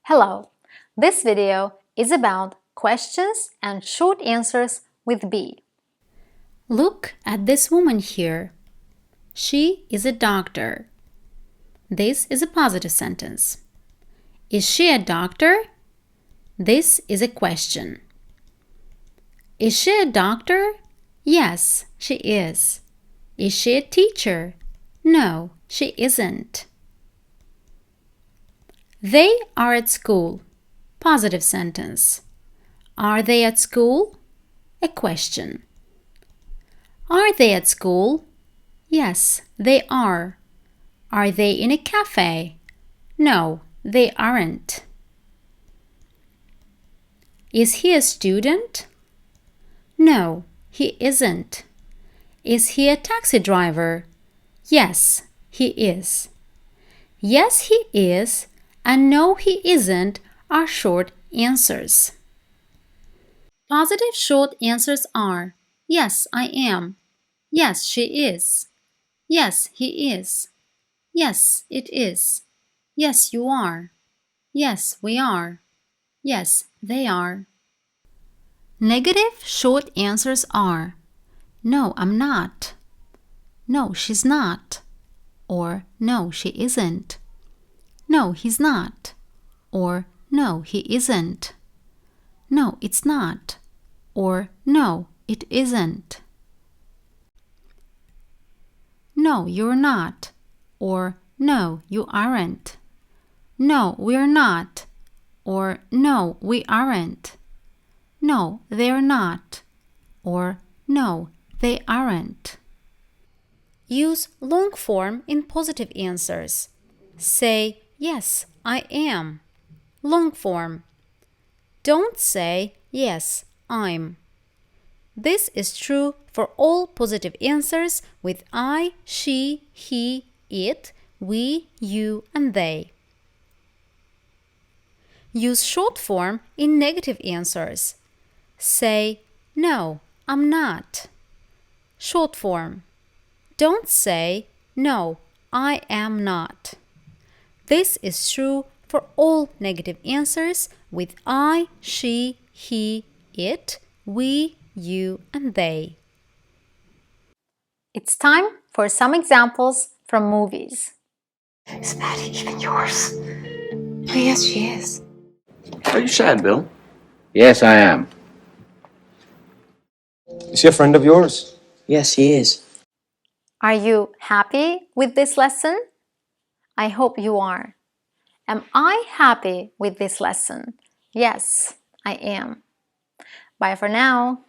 Hello! This video is about questions and short answers with be. Look at this woman here. She is a doctor. This is a positive sentence. Is she a doctor? This is a question. Is she a doctor? Yes, she is. Is she a teacher? No, she isn't. They are at school. Positive sentence. Are they at school? A question. Are they at school? Yes, they are. Are they in a cafe? No, they aren't. Is he a student? No, he isn't. Is he a taxi driver? Yes, he is. Yes, he is, and no, he isn't are short answers. Positive short answers are: yes, I am. Yes, she is. Yes, he is. Yes, it is. Yes, you are. Yes, we are. Yes, they are. Negative short answers are: no, I'm not. No, she's not. Or no, she isn't. No, he's not. Or no, he isn't. No, it's not. Or no, it isn't. No, you're not. Or no, you aren't. No, we're not. Or no, we aren't. No, they're not. Or no, they aren't. Use long form in positive answers. Say, yes, I am. Long form. Don't say, yes, I'm. This is true for all positive answers with I, she, he, it, we, you, and they. Use short form in negative answers. Say, no, I'm not. Short form. Don't say, no, I am not. This is true for all negative answers with I, she, he, it, we, you, and they. It's time for some examples from movies. Is Maddie even yours? Oh, yes, she is. Are you sad, Bill? Yes, I am. Is he a friend of yours? Yes, he is. Are you happy with this lesson? I hope you are. Am I happy with this lesson? Yes, I am. Bye for now.